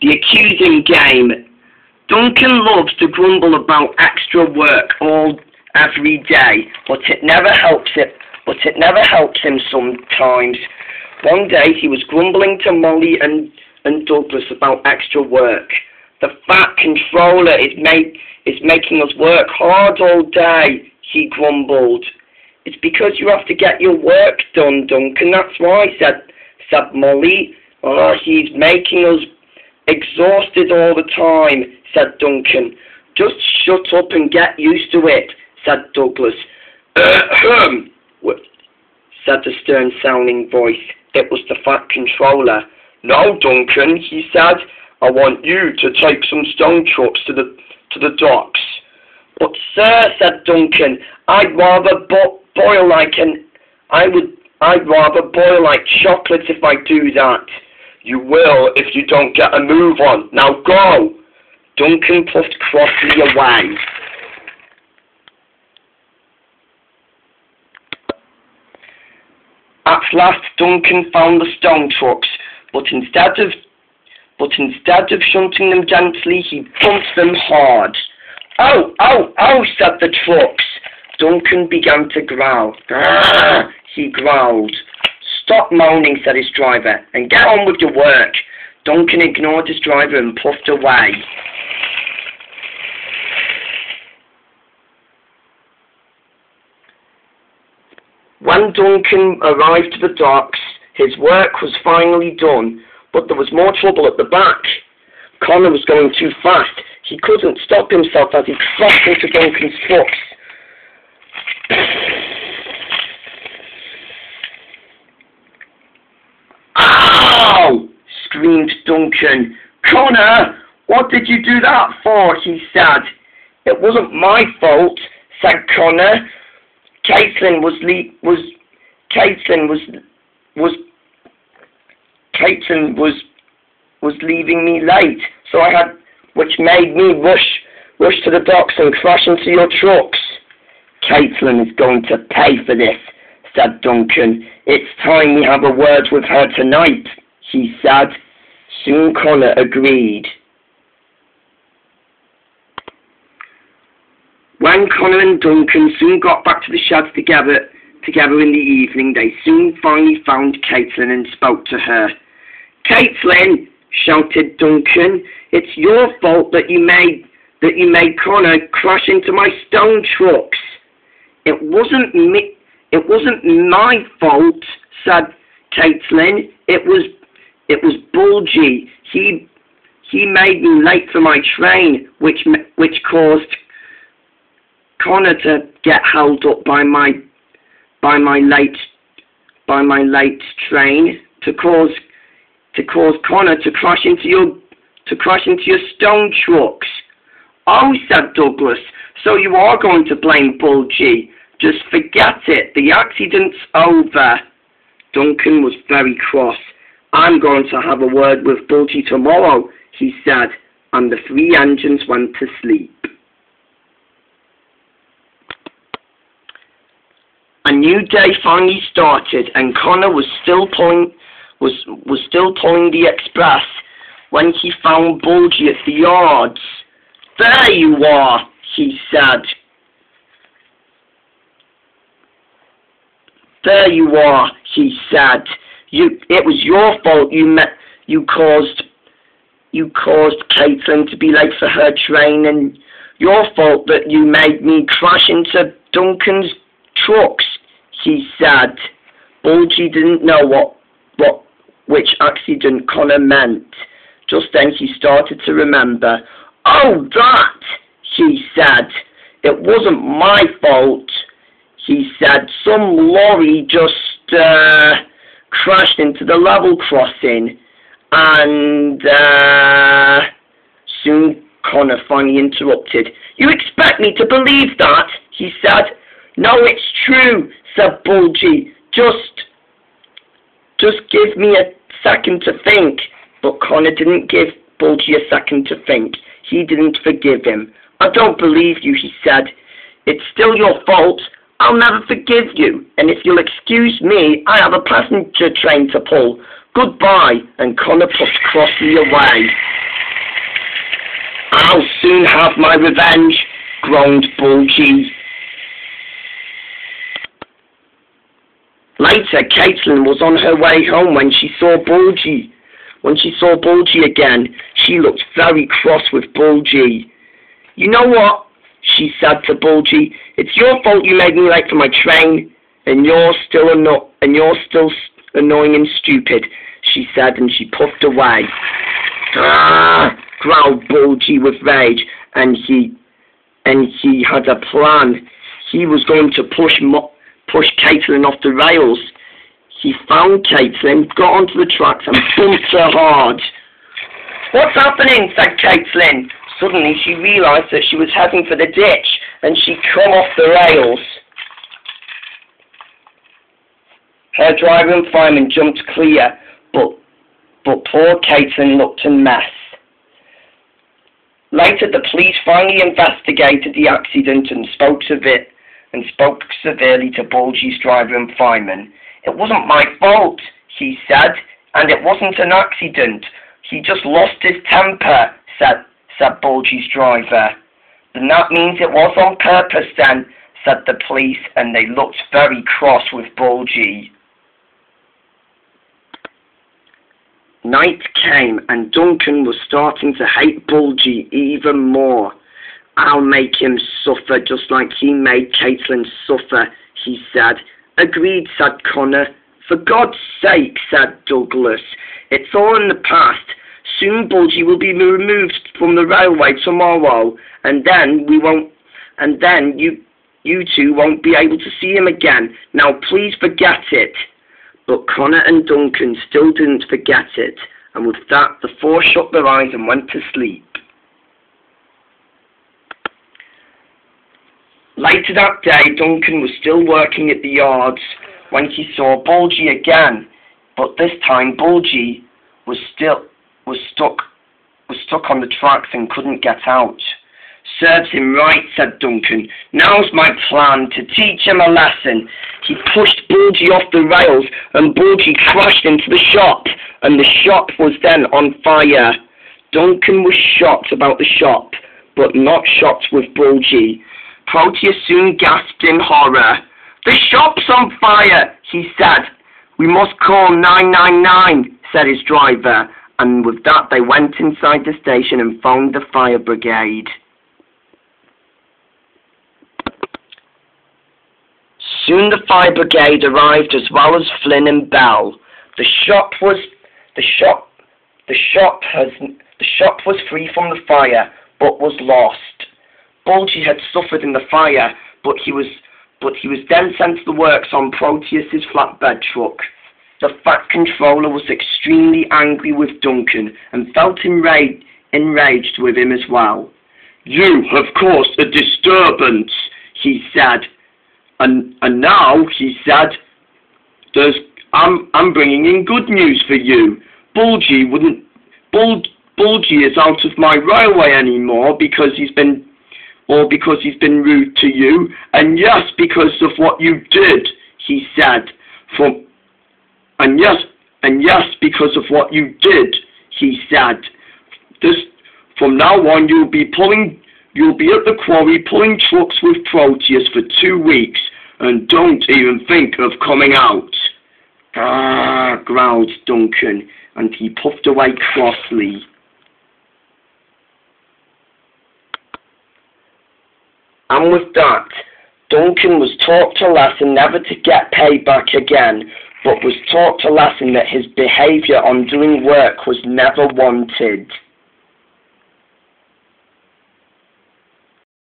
The accusing game. Duncan loves to grumble about extra work every day, but it never helps him sometimes. One day he was grumbling to Molly and Douglas about extra work. The fat controller is making us work hard all day, he grumbled. It's because you have to get your work done, Duncan, that's why, said Molly. Oh, he's making us exhausted all the time, said Duncan. Just shut up and get used to it, said Douglas. Said the stern-sounding voice. It was the fat controller. No, Duncan, he said. I want you to take some stone trucks to the docks. But sir, said Duncan, I'd rather boil like chocolate if I do that. You will if you don't get a move on. Now go! Duncan puffed crossly away. At last Duncan found the stone trucks, but instead of shunting them gently, he bumped them hard. Oh, oh, oh, said the trucks. Duncan began to growl. Grrr, he growled. Stop moaning, said his driver, and get on with your work. Duncan ignored his driver and puffed away. When Duncan arrived at the docks, his work was finally done, but there was more trouble at the back. Connor was going too fast. He couldn't stop himself as he crashed into Duncan's trucks. Ow! Screamed Duncan. Connor, what did you do that for? He said. It wasn't my fault, said Connor. Caitlin was leaving me late, which made me rush to the docks and crash into your trucks. Caitlin is going to pay for this, said Duncan. It's time we have a word with her tonight, he said. Soon Connor agreed. When Connor and Duncan soon got back to the sheds together in the evening, they soon finally found Caitlin and spoke to her. Caitlin, shouted Duncan, it's your fault that you made Connor crash into my stone trucks. It wasn't my fault, said Caitlin. It was Bulgy. He made me late for my train, which caused Connor to get held up by my late train to cause Connor to crash into your stone trucks. Oh, said Douglas, so you are going to blame Bulgy. Just forget it. The accident's over. Duncan was very cross. I'm going to have a word with Bulgy tomorrow, he said, and the three engines went to sleep. A new day finally started, and Connor was still pulling the express when he found Bulgy at the yards. There you are, he said. There you are, he said. It was your fault. You caused Caitlin to be late for her train, and your fault that you made me crash into Duncan's trucks, he said. Bulgy didn't know which accident Connor meant. Just then he started to remember. Oh, that, he said. It wasn't my fault, he said. Some lorry just crashed into the level crossing, and soon Connor finally interrupted. You expect me to believe that, he said. No, it's true, said Bulgy. Just give me a second to think. But Connor didn't give Bulgy a second to think. He didn't forgive him. I don't believe you, he said. It's still your fault. I'll never forgive you. And if you'll excuse me, I have a passenger train to pull. Goodbye, and Connor pushed crossly away. I'll soon have my revenge, groaned Bulgy. Later, Caitlin was on her way home when she saw Bulgy. When she saw Bulgy again, she looked very cross with Bulgy. You know what? She said to Bulgy. It's your fault you made me late for my train, and you're still annoying and stupid, she said, and she puffed away. Ah! Growled Bulgy with rage, and he had a plan. He was going to push Caitlin off the rails. He found Caitlin, got onto the tracks, and bumped her hard. What's happening? Said Caitlin. Suddenly she realised that she was heading for the ditch, and she come off the rails. Her driver and fireman jumped clear, but poor Caitlin looked a mess. Later, the police finally investigated the accident and spoke severely to Bulgy's driver and fireman. It wasn't my fault, he said, and it wasn't an accident. He just lost his temper, said Bulgy's driver. Then that means it was on purpose then, said the police, and they looked very cross with Bulgy. Night came, and Duncan was starting to hate Bulgy even more. I'll make him suffer just like he made Caitlin suffer, he said. Agreed, said Connor. For God's sake, said Douglas. It's all in the past. Soon Bulgy will be removed from the railway tomorrow, and then you two won't be able to see him again. Now please forget it. But Connor and Duncan still didn't forget it, and with that the four shut their eyes and went to sleep. Later that day, Duncan was still working at the yards when he saw Bulgy again, but this time Bulgy was stuck on the tracks and couldn't get out. Serves him right, said Duncan. Now's my plan, to teach him a lesson. He pushed Bulgy off the rails, and Bulgy crashed into the shop, and the shop was then on fire. Duncan was shocked about the shop, but not shocked with Bulgy. Proteus soon gasped in horror. The shop's on fire, he said. We must call 999, said his driver, and with that they went inside the station and phoned the fire brigade. Soon the fire brigade arrived, as well as Flynn and Bell. The shop was free from the fire, but was lost. Bulgy had suffered in the fire, but he was then sent to the works on Proteus's flatbed truck. The Fat Controller was extremely angry with Duncan and felt enraged with him as well. You have caused a disturbance, he said. And now, he said, I'm bringing in good news for you. Bulgy is out of my railway anymore because he's been rude to you, and yes, because of what you did, he said. And yes, because of what you did, he said. From now on, you'll be at the quarry pulling trucks with Proteus for 2 weeks, and don't even think of coming out. Ah, growled Duncan, and he puffed away crossly. And with that, Duncan was taught a lesson never to get payback again, but was taught a lesson that his behaviour on doing work was never wanted.